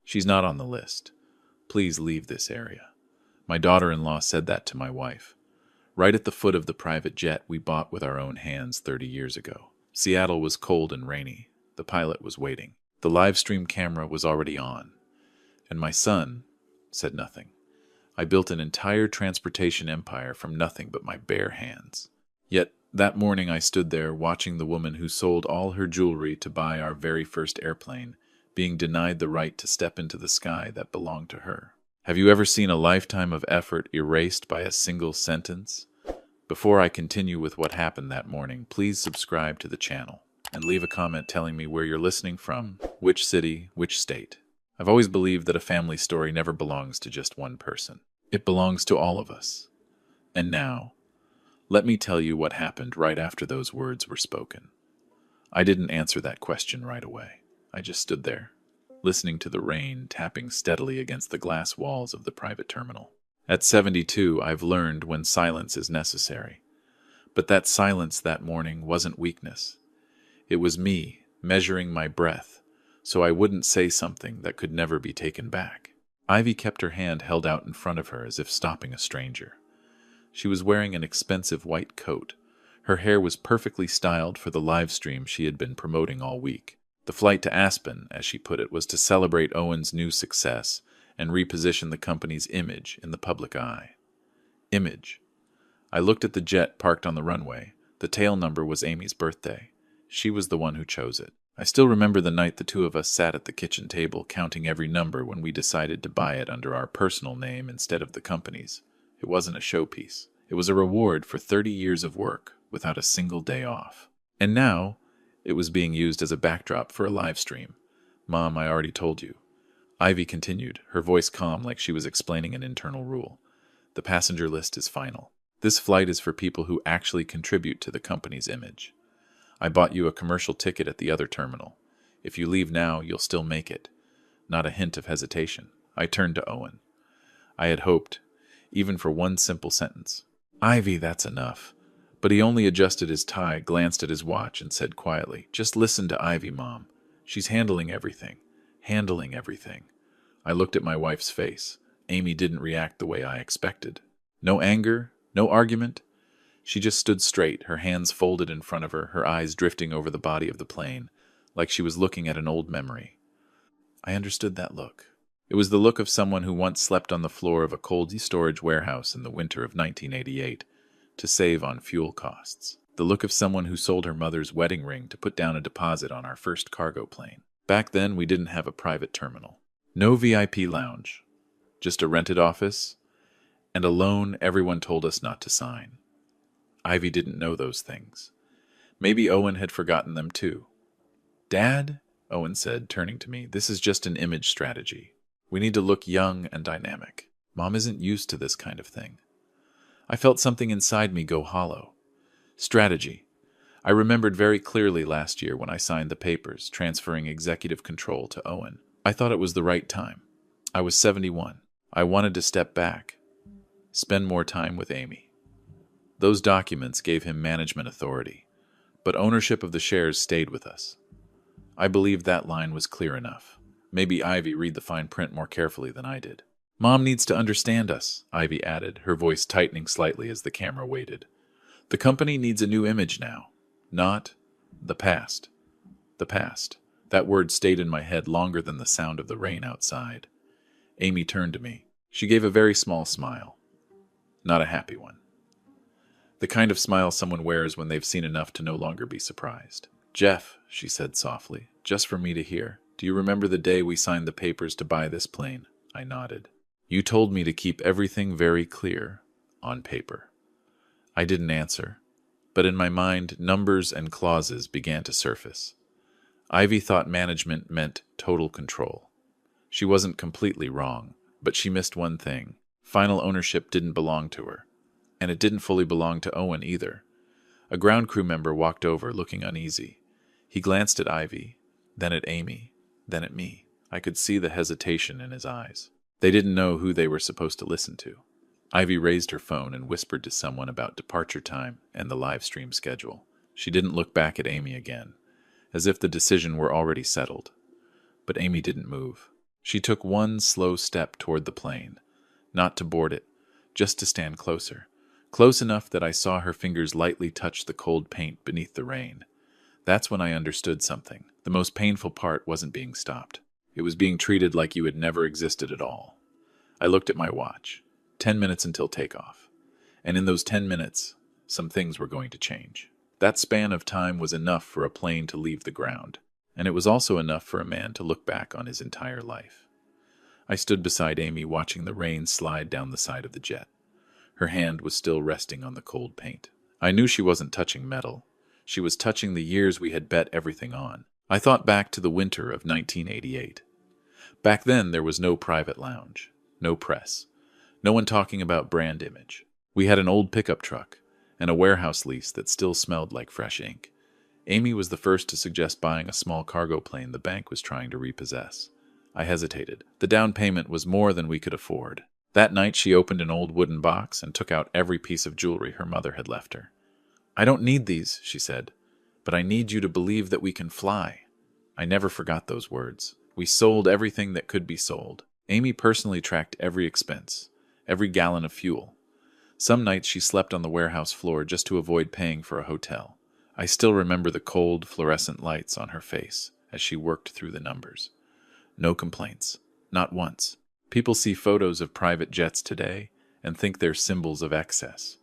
She's not on the list. Please leave this area. My daughter-in-law said that to my wife. Right at the foot of the private jet we bought with our own hands 30 years ago. Seattle was cold and rainy. The pilot was waiting. The live stream camera was already on. And my son said nothing. I built an entire transportation empire from nothing but my bare hands. Yet, that morning I stood there watching the woman who sold all her jewelry to buy our very first airplane, being denied the right to step into the sky that belonged to her. Have you ever seen a lifetime of effort erased by a single sentence? Before I continue with what happened that morning, please subscribe to the channel and leave a comment telling me where you're listening from, which city, which state. I've always believed that a family story never belongs to just one person. It belongs to all of us. And now, let me tell you what happened right after those words were spoken. I didn't answer that question right away. I just stood there, listening to the rain tapping steadily against the glass walls of the private terminal. At 72, I've learned when silence is necessary. But that silence that morning wasn't weakness. It was me measuring my breath, so I wouldn't say something that could never be taken back. Ivy kept her hand held out in front of her as if stopping a stranger. She was wearing an expensive white coat. Her hair was perfectly styled for the live stream she had been promoting all week. The flight to Aspen, as she put it, was to celebrate Owen's new success and reposition the company's image in the public eye. Image. I looked at the jet parked on the runway. The tail number was Amy's birthday. She was the one who chose it. I still remember the night the two of us sat at the kitchen table counting every number when we decided to buy it under our personal name instead of the company's. It wasn't a showpiece. It was a reward for 30 years of work without a single day off. And now, it was being used as a backdrop for a live stream. Mom, I already told you. Ivy continued, her voice calm like she was explaining an internal rule. The passenger list is final. This flight is for people who actually contribute to the company's image. I bought you a commercial ticket at the other terminal. If you leave now, you'll still make it. Not a hint of hesitation. I turned to Owen. I had hoped, even for one simple sentence. Ivy, that's enough. But he only adjusted his tie, glanced at his watch, and said quietly, just listen to Ivy, Mom. She's handling everything. Handling everything. I looked at my wife's face. Amy didn't react the way I expected. No anger, no argument. She just stood straight, her hands folded in front of her, her eyes drifting over the body of the plane, like she was looking at an old memory. I understood that look. It was the look of someone who once slept on the floor of a cold storage warehouse in the winter of 1988 to save on fuel costs. The look of someone who sold her mother's wedding ring to put down a deposit on our first cargo plane. Back then, we didn't have a private terminal. No VIP lounge. Just a rented office and a loan everyone told us not to sign. Ivy didn't know those things. Maybe Owen had forgotten them too. Dad, Owen said, turning to me, this is just an image strategy. We need to look young and dynamic. Mom isn't used to this kind of thing. I felt something inside me go hollow. Strategy. I remembered very clearly last year when I signed the papers, transferring executive control to Owen. I thought it was the right time. I was 71. I wanted to step back, spend more time with Amy. Those documents gave him management authority, but ownership of the shares stayed with us. I believed that line was clear enough. Maybe Ivy read the fine print more carefully than I did. Mom needs to understand us, Ivy added, her voice tightening slightly as the camera waited. The company needs a new image now, not the past. The past. That word stayed in my head longer than the sound of the rain outside. Amy turned to me. She gave a very small smile. Not a happy one. The kind of smile someone wears when they've seen enough to no longer be surprised. Jeff, she said softly, just for me to hear, do you remember the day we signed the papers to buy this plane? I nodded. You told me to keep everything very clear on paper. I didn't answer, but in my mind, numbers and clauses began to surface. Ivy thought management meant total control. She wasn't completely wrong, but she missed one thing. Final ownership didn't belong to her. And it didn't fully belong to Owen either. A ground crew member walked over, looking uneasy. He glanced at Ivy, then at Amy, then at me. I could see the hesitation in his eyes. They didn't know who they were supposed to listen to. Ivy raised her phone and whispered to someone about departure time and the live stream schedule. She didn't look back at Amy again, as if the decision were already settled. But Amy didn't move. She took one slow step toward the plane, not to board it, just to stand closer, close enough that I saw her fingers lightly touch the cold paint beneath the rain. That's when I understood something. The most painful part wasn't being stopped. It was being treated like you had never existed at all. I looked at my watch. 10 minutes until takeoff. And in those 10 minutes, some things were going to change. That span of time was enough for a plane to leave the ground, and it was also enough for a man to look back on his entire life. I stood beside Amy watching the rain slide down the side of the jet. Her hand was still resting on the cold paint. I knew she wasn't touching metal. She was touching the years we had bet everything on. I thought back to the winter of 1988. Back then, there was no private lounge, no press, no one talking about brand image. We had an old pickup truck and a warehouse lease that still smelled like fresh ink. Amy was the first to suggest buying a small cargo plane the bank was trying to repossess. I hesitated. The down payment was more than we could afford. That night, she opened an old wooden box and took out every piece of jewelry her mother had left her. "I don't need these," she said, "but I need you to believe that we can fly." I never forgot those words. We sold everything that could be sold. Amy personally tracked every expense, every gallon of fuel. Some nights she slept on the warehouse floor just to avoid paying for a hotel. I still remember the cold, fluorescent lights on her face as she worked through the numbers. No complaints. Not once. People see photos of private jets today and think they're symbols of excess.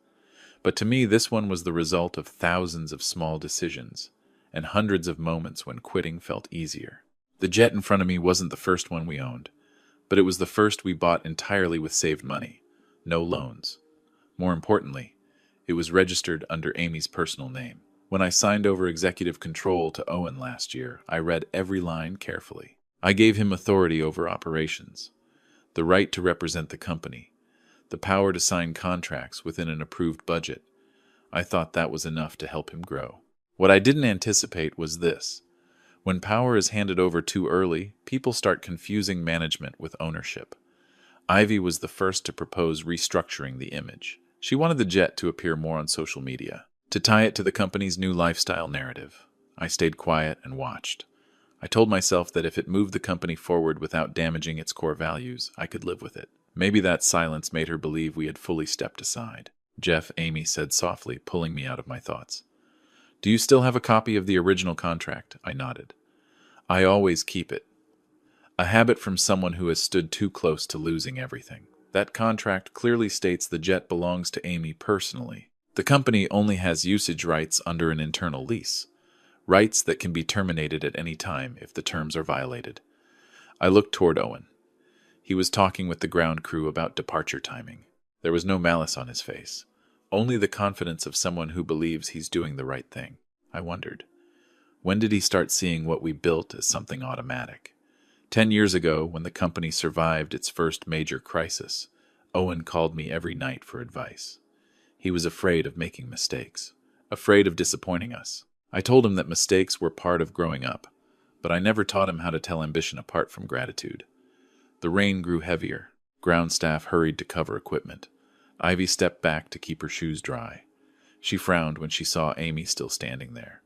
But to me, this one was the result of thousands of small decisions and hundreds of moments when quitting felt easier. The jet in front of me wasn't the first one we owned, but it was the first we bought entirely with saved money. No loans. More importantly, it was registered under Amy's personal name. When I signed over executive control to Owen last year, I read every line carefully. I gave him authority over operations, the right to represent the company, the power to sign contracts within an approved budget. I thought that was enough to help him grow. What I didn't anticipate was this. When power is handed over too early, people start confusing management with ownership. Ivy was the first to propose restructuring the image. She wanted the jet to appear more on social media, to tie it to the company's new lifestyle narrative. I stayed quiet and watched. I told myself that if it moved the company forward without damaging its core values, I could live with it. Maybe that silence made her believe we had fully stepped aside. "Jeff," Amy said softly, pulling me out of my thoughts. "Do you still have a copy of the original contract?" I nodded. "I always keep it. A habit from someone who has stood too close to losing everything. That contract clearly states the jet belongs to Amy personally. The company only has usage rights under an internal lease, rights that can be terminated at any time if the terms are violated." I looked toward Owen. He was talking with the ground crew about departure timing. There was no malice on his face, only the confidence of someone who believes he's doing the right thing. I wondered, when did he start seeing what we built as something automatic? 10 years ago, when the company survived its first major crisis, Owen called me every night for advice. He was afraid of making mistakes, afraid of disappointing us. I told him that mistakes were part of growing up, but I never taught him how to tell ambition apart from gratitude. The rain grew heavier. Ground staff hurried to cover equipment. Ivy stepped back to keep her shoes dry. She frowned when she saw Amy still standing there.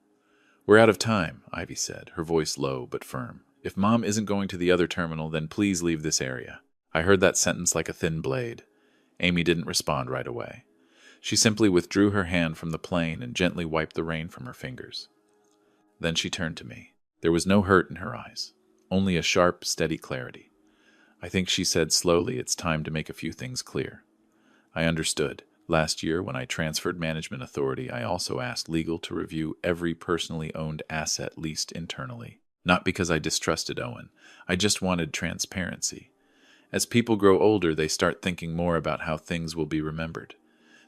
"We're out of time," Ivy said, her voice low but firm. "If Mom isn't going to the other terminal, then please leave this area." I heard that sentence like a thin blade. Amy didn't respond right away. She simply withdrew her hand from the plane and gently wiped the rain from her fingers. Then she turned to me. There was no hurt in her eyes, only a sharp, steady clarity. "I think," she said slowly, "it's time to make a few things clear." I understood. Last year, when I transferred management authority, I also asked legal to review every personally owned asset leased internally. Not because I distrusted Owen. I just wanted transparency. As people grow older, they start thinking more about how things will be remembered.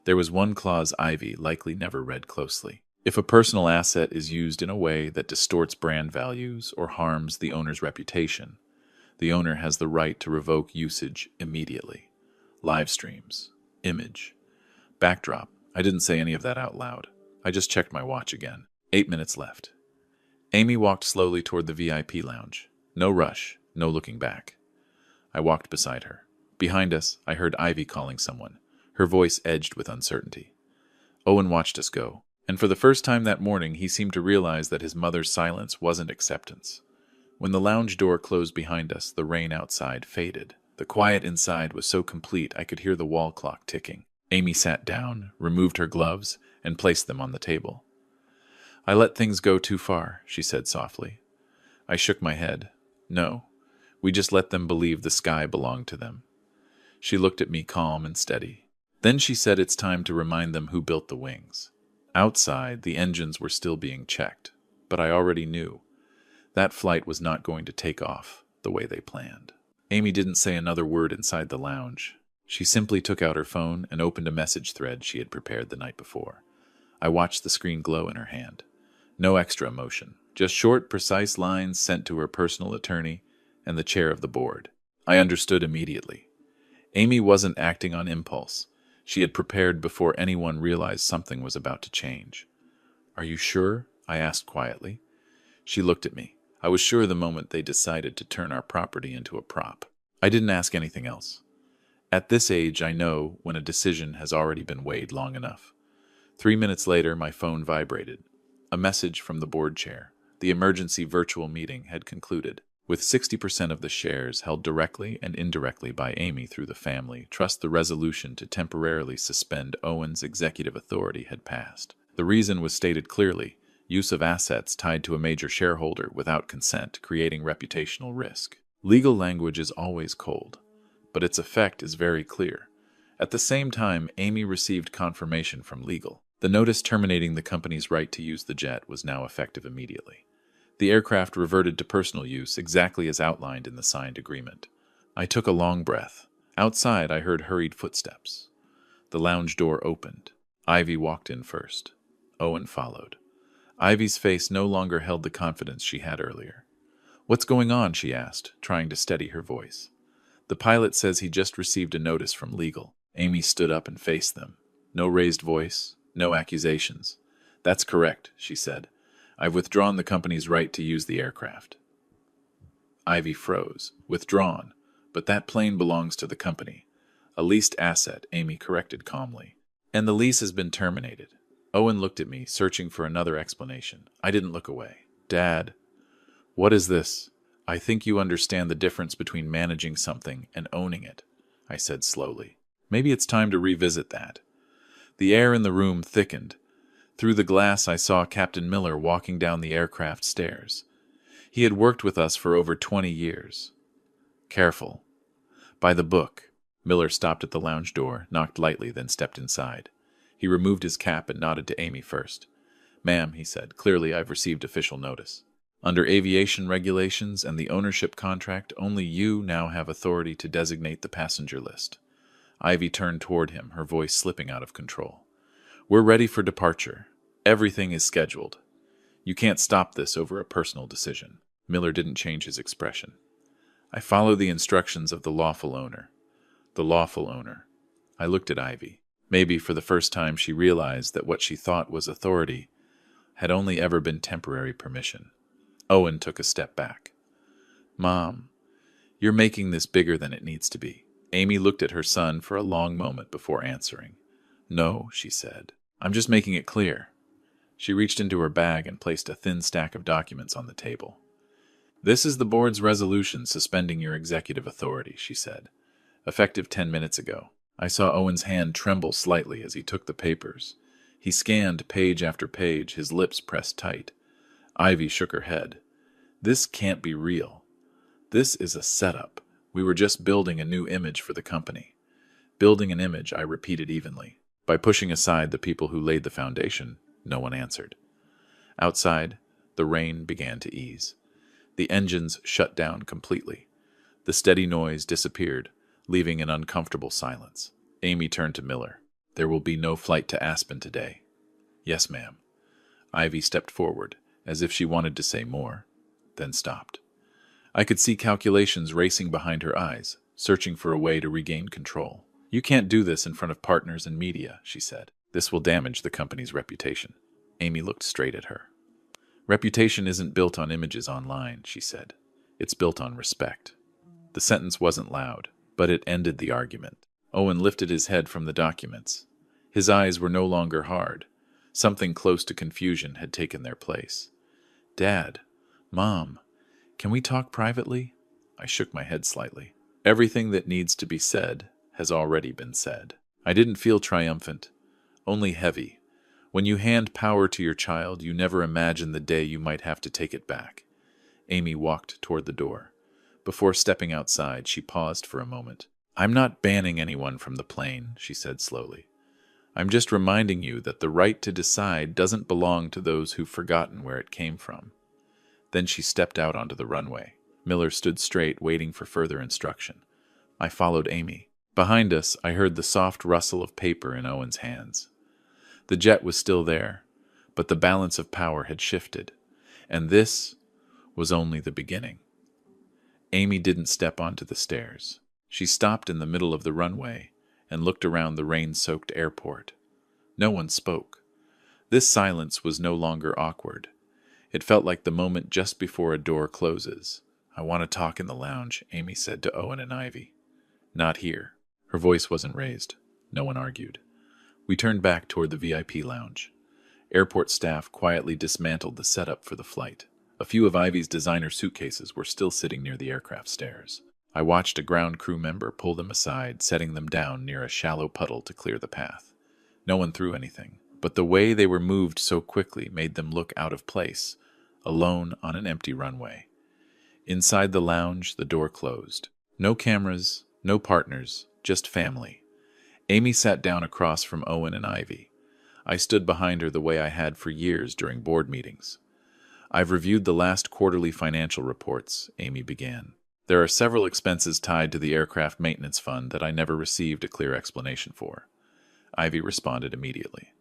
There was one clause Ivy likely never read closely. If a personal asset is used in a way that distorts brand values or harms the owner's reputation, the owner has the right to revoke usage immediately. Live streams, image, backdrop. I didn't say any of that out loud. I just checked my watch again. 8 minutes left. Amy walked slowly toward the VIP lounge. No rush, no looking back. I walked beside her. Behind us, I heard Ivy calling someone, her voice edged with uncertainty. Owen watched us go, and for the first time that morning he seemed to realize that his mother's silence wasn't acceptance. When the lounge door closed behind us, the rain outside faded. The quiet inside was so complete I could hear the wall clock ticking. Amy sat down, removed her gloves, and placed them on the table. "I let things go too far," she said softly. I shook my head. "No, we just let them believe the sky belonged to them." She looked at me calm and steady. Then she said it's time to remind them who built the wings. Outside, the engines were still being checked, but I already knew. That flight was not going to take off the way they planned. Amy didn't say another word inside the lounge. She simply took out her phone and opened a message thread she had prepared the night before. I watched the screen glow in her hand. No extra emotion, just short, precise lines sent to her personal attorney and the chair of the board. I understood immediately. Amy wasn't acting on impulse. She had prepared before anyone realized something was about to change. "Are you sure?" I asked quietly. She looked at me. I was sure the moment they decided to turn our property into a prop. I didn't ask anything else. At this age, I know when a decision has already been weighed long enough. 3 minutes later, my phone vibrated. A message from the board chair. The emergency virtual meeting had concluded. With 60% of the shares held directly and indirectly by Amy through the family trust, the resolution to temporarily suspend Owen's executive authority had passed. The reason was stated clearly: use of assets tied to a major shareholder without consent, creating reputational risk. Legal language is always cold, but its effect is very clear. At the same time, Amy received confirmation from legal. The notice terminating the company's right to use the jet was now effective immediately. The aircraft reverted to personal use exactly as outlined in the signed agreement. I took a long breath. Outside, I heard hurried footsteps. The lounge door opened. Ivy walked in first. Owen followed. Ivy's face no longer held the confidence she had earlier. "What's going on?" she asked, trying to steady her voice. "The pilot says he just received a notice from legal." Amy stood up and faced them. No raised voice, no accusations. "That's correct," she said. "I've withdrawn the company's right to use the aircraft." Ivy froze. "Withdrawn? But that plane belongs to the company." "A leased asset," Amy corrected calmly. "And the lease has been terminated." Owen looked at me, searching for another explanation. I didn't look away. "Dad, what is this?" "I think you understand the difference between managing something and owning it," I said slowly. "Maybe it's time to revisit that." The air in the room thickened. Through the glass, I saw Captain Miller walking down the aircraft stairs. He had worked with us for over 20 years. "Careful. By the book." Miller stopped at the lounge door, knocked lightly, then stepped inside. He removed his cap and nodded to Amy first. "Ma'am," he said, "clearly I've received official notice. Under aviation regulations and the ownership contract, only you now have authority to designate the passenger list." Ivy turned toward him, her voice slipping out of control. "We're ready for departure. Everything is scheduled. You can't stop this over a personal decision." Miller didn't change his expression. "I follow the instructions of the lawful owner." The lawful owner. I looked at Ivy. Maybe for the first time she realized that what she thought was authority had only ever been temporary permission. Owen took a step back. "Mom, you're making this bigger than it needs to be." Amy looked at her son for a long moment before answering. "No," she said. "I'm just making it clear." She reached into her bag and placed a thin stack of documents on the table. "This is the board's resolution suspending your executive authority," she said. "Effective 10 minutes ago." I saw Owen's hand tremble slightly as he took the papers. He scanned page after page, his lips pressed tight. Ivy shook her head. "This can't be real. This is a setup. We were just building a new image for the company." "Building an image," I repeated evenly. By pushing aside the people who laid the foundation, no one answered. Outside, the rain began to ease. The engines shut down completely. The steady noise disappeared, leaving an uncomfortable silence. Amy turned to Miller. "There will be no flight to Aspen today." "Yes, ma'am." Ivy stepped forward, as if she wanted to say more, then stopped. I could see calculations racing behind her eyes, searching for a way to regain control. "You can't do this in front of partners and media," she said. "This will damage the company's reputation." Amy looked straight at her. "Reputation isn't built on images online," she said. "It's built on respect." The sentence wasn't loud, but it ended the argument. Owen lifted his head from the documents. His eyes were no longer hard. Something close to confusion had taken their place. "Dad, Mom, Can we talk privately? I shook my head slightly. Everything that needs to be said has already been said. I didn't feel triumphant, only heavy. When you hand power to your child, you never imagine the day you might have to take it back. Amy walked toward the door. Before stepping outside, she paused for a moment. I'm not banning anyone from the plane, she said slowly. I'm just reminding you that the right to decide doesn't belong to those who've forgotten where it came from. Then she stepped out onto the runway. Miller stood straight, waiting for further instruction. I followed Amy. Behind us, I heard the soft rustle of paper in Owen's hands. The jet was still there, but the balance of power had shifted, and this was only the beginning. Amy didn't step onto the stairs. She stopped in the middle of the runway and looked around the rain-soaked airport. No one spoke. This silence was no longer awkward. It felt like the moment just before a door closes. I want to talk in the lounge, Amy said to Owen and Ivy. Not here. Her voice wasn't raised. No one argued. We turned back toward the VIP lounge. Airport staff quietly dismantled the setup for the flight. A few of Ivy's designer suitcases were still sitting near the aircraft stairs. I watched a ground crew member pull them aside, setting them down near a shallow puddle to clear the path. No one threw anything, but the way they were moved so quickly made them look out of place, alone on an empty runway. Inside the lounge, the door closed. No cameras, no partners, just family. Amy sat down across from Owen and Ivy. I stood behind her the way I had for years during board meetings. I've reviewed the last quarterly financial reports, Amy began. There are several expenses tied to the aircraft maintenance fund that I never received a clear explanation for. Ivy responded immediately.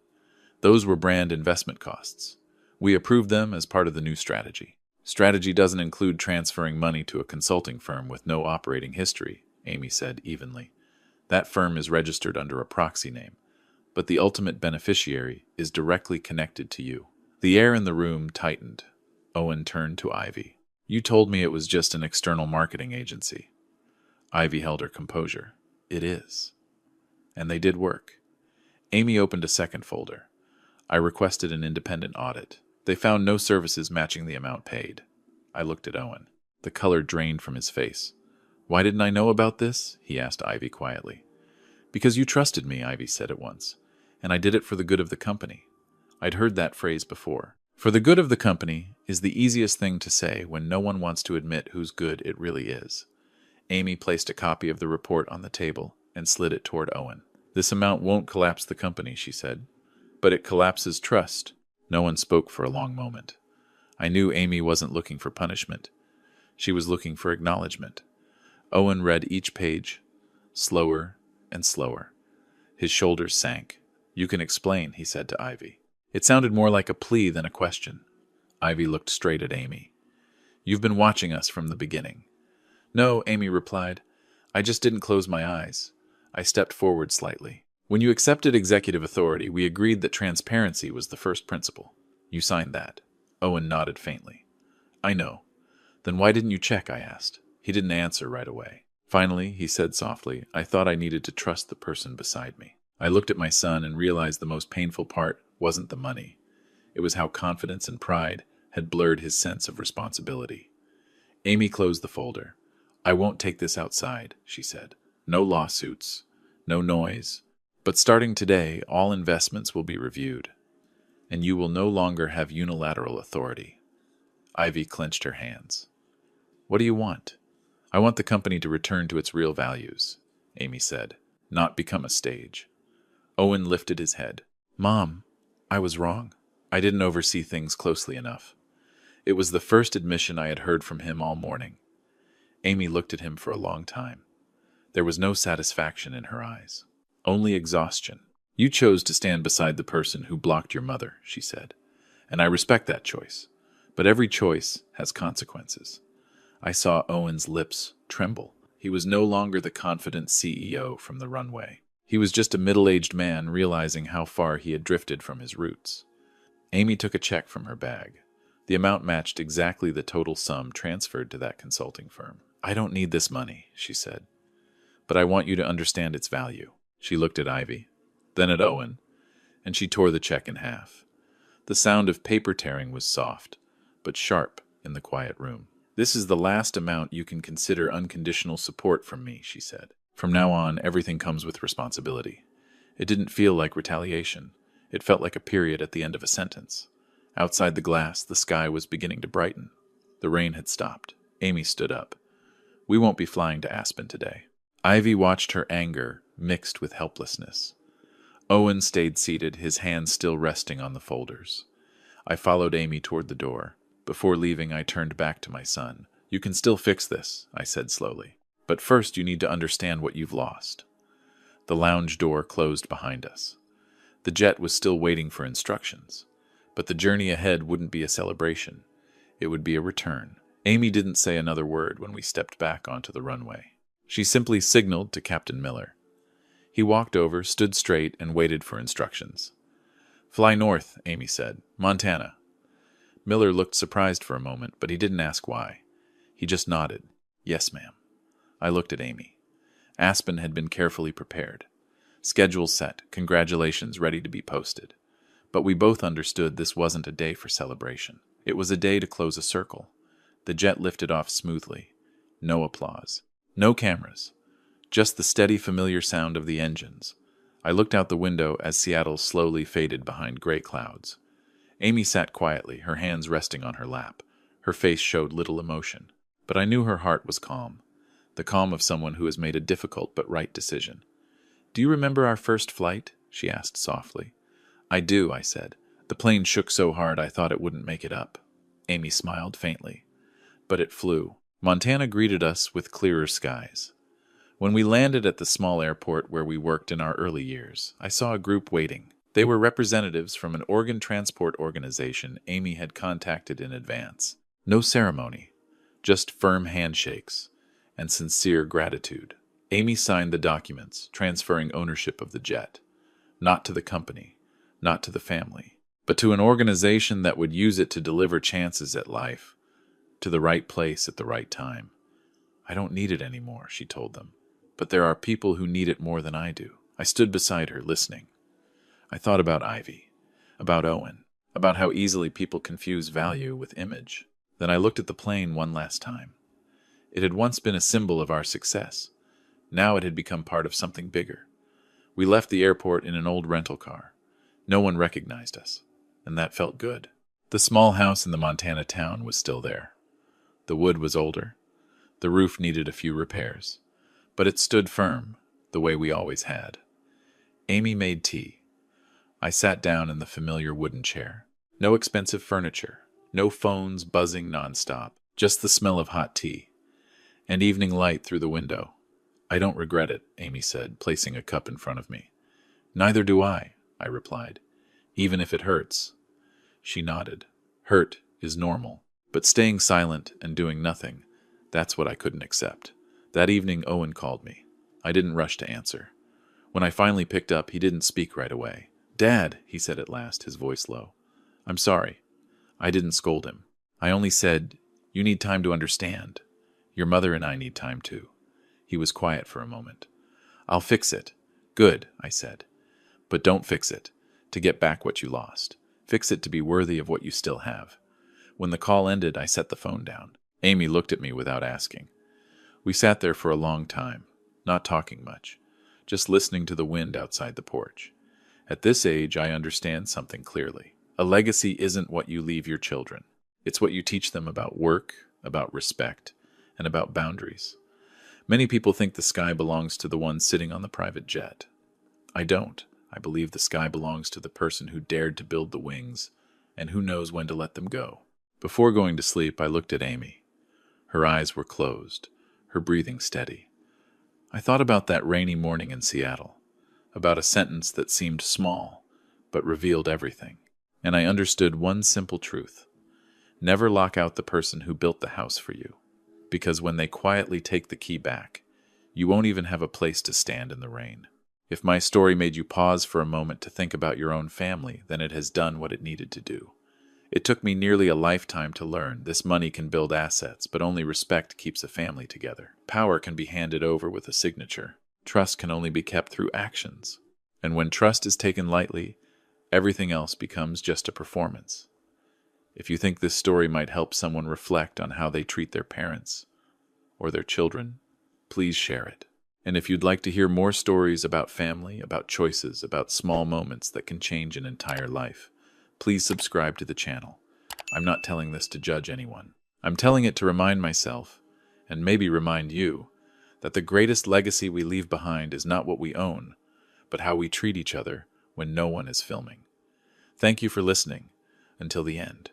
Those were brand investment costs. We approved them as part of the new strategy. Strategy doesn't include transferring money to a consulting firm with no operating history, Amy said evenly. That firm is registered under a proxy name, but the ultimate beneficiary is directly connected to you. The air in the room tightened. Owen turned to Ivy. You told me it was just an external marketing agency. Ivy held her composure. It is. And they did work. Amy opened a second folder. I requested an independent audit. They found no services matching the amount paid. I looked at Owen. The color drained from his face. Why didn't I know about this? He asked Ivy quietly. Because you trusted me, Ivy said at once. And I did it for the good of the company. I'd heard that phrase before. For the good of the company is the easiest thing to say when no one wants to admit whose good it really is. Amy placed a copy of the report on the table and slid it toward Owen. This amount won't collapse the company, she said. But it collapses trust. No one spoke for a long moment. I knew Amy wasn't looking for punishment. She was looking for acknowledgement. Owen read each page, slower and slower. His shoulders sank. You can explain, he said to Ivy. It sounded more like a plea than a question. Ivy looked straight at Amy. You've been watching us from the beginning. No, Amy replied. I just didn't close my eyes. I stepped forward slightly. When you accepted executive authority, we agreed that transparency was the first principle. You signed that. Owen nodded faintly. I know. Then why didn't you check, I asked. He didn't answer right away. Finally, he said softly, I thought I needed to trust the person beside me. I looked at my son and realized the most painful part wasn't the money. It was how confidence and pride had blurred his sense of responsibility. Amy closed the folder. I won't take this outside, she said. No lawsuits, no noise. But starting today, all investments will be reviewed, and you will no longer have unilateral authority. Ivy clenched her hands. What do you want? I want the company to return to its real values, Amy said, not become a stage. Owen lifted his head. Mom, I was wrong. I didn't oversee things closely enough. It was the first admission I had heard from him all morning. Amy looked at him for a long time. There was no satisfaction in her eyes, only exhaustion. You chose to stand beside the person who blocked your mother, she said, and I respect that choice. But every choice has consequences. I saw Owen's lips tremble. He was no longer the confident CEO from the runway. He was just a middle-aged man realizing how far he had drifted from his roots. Amy took a check from her bag. The amount matched exactly the total sum transferred to that consulting firm. I don't need this money, she said, but I want you to understand its value. She looked at Ivy, then at Owen, and she tore the check in half. The sound of paper tearing was soft, but sharp in the quiet room. "This is the last amount you can consider unconditional support from me," she said. "From now on, everything comes with responsibility." It didn't feel like retaliation. It felt like a period at the end of a sentence. Outside the glass, the sky was beginning to brighten. The rain had stopped. Amy stood up. "We won't be flying to Aspen today." Ivy watched her anger mixed with helplessness. Owen stayed seated, his hands still resting on the folders. I followed Amy toward the door. Before leaving, I turned back to my son. "You can still fix this," I said slowly. "But first you need to understand what you've lost." The lounge door closed behind us. The jet was still waiting for instructions. But the journey ahead wouldn't be a celebration. It would be a return. Amy didn't say another word when we stepped back onto the runway. She simply signaled to Captain Miller. He walked over, stood straight, and waited for instructions. "Fly north," Amy said. "Montana." Miller looked surprised for a moment, but he didn't ask why. He just nodded. "Yes, ma'am." I looked at Amy. Aspen had been carefully prepared. Schedule set, congratulations ready to be posted. But we both understood this wasn't a day for celebration. It was a day to close a circle. The jet lifted off smoothly. No applause. No cameras. Just the steady, familiar sound of the engines. I looked out the window as Seattle slowly faded behind gray clouds. Amy sat quietly, her hands resting on her lap. Her face showed little emotion. But I knew her heart was calm. The calm of someone who has made a difficult but right decision. "Do you remember our first flight?" she asked softly. "I do," I said. "The plane shook so hard I thought it wouldn't make it up." Amy smiled faintly. But it flew. Montana greeted us with clearer skies. When we landed at the small airport where we worked in our early years, I saw a group waiting. They were representatives from an organ transport organization Amy had contacted in advance. No ceremony, just firm handshakes and sincere gratitude. Amy signed the documents, transferring ownership of the jet. Not to the company, not to the family, but to an organization that would use it to deliver chances at life, to the right place at the right time. "I don't need it anymore," she told them. "But there are people who need it more than I do." I stood beside her, listening. I thought about Ivy, about Owen, about how easily people confuse value with image. Then I looked at the plane one last time. It had once been a symbol of our success. Now it had become part of something bigger. We left the airport in an old rental car. No one recognized us, and that felt good. The small house in the Montana town was still there. The wood was older. The roof needed a few repairs. But it stood firm, the way we always had. Amy made tea. I sat down in the familiar wooden chair. No expensive furniture, no phones buzzing nonstop, just the smell of hot tea, and evening light through the window. "I don't regret it," Amy said, placing a cup in front of me. "Neither do I replied. "Even if it hurts." She nodded. "Hurt is normal. But staying silent and doing nothing, that's what I couldn't accept." That evening, Owen called me. I didn't rush to answer. When I finally picked up, he didn't speak right away. "Dad," he said at last, his voice low. "I'm sorry." I didn't scold him. I only said, "You need time to understand. Your mother and I need time too." He was quiet for a moment. "I'll fix it." "Good," I said. "But don't fix it to get back what you lost. Fix it to be worthy of what you still have." When the call ended, I set the phone down. Amy looked at me without asking. We sat there for a long time, not talking much, just listening to the wind outside the porch. At this age, I understand something clearly. A legacy isn't what you leave your children. It's what you teach them about work, about respect, and about boundaries. Many people think the sky belongs to the one sitting on the private jet. I don't. I believe the sky belongs to the person who dared to build the wings, and who knows when to let them go. Before going to sleep, I looked at Amy. Her eyes were closed, her breathing steady. I thought about that rainy morning in Seattle, about a sentence that seemed small, but revealed everything. And I understood one simple truth. Never lock out the person who built the house for you, because when they quietly take the key back, you won't even have a place to stand in the rain. If my story made you pause for a moment to think about your own family, then it has done what it needed to do. It took me nearly a lifetime to learn this money can build assets, but only respect keeps a family together. Power can be handed over with a signature. Trust can only be kept through actions. And when trust is taken lightly, everything else becomes just a performance. If you think this story might help someone reflect on how they treat their parents or their children, please share it. And if you'd like to hear more stories about family, about choices, about small moments that can change an entire life, please subscribe to the channel. I'm not telling this to judge anyone. I'm telling it to remind myself, and maybe remind you, that the greatest legacy we leave behind is not what we own, but how we treat each other when no one is filming. Thank you for listening until the end.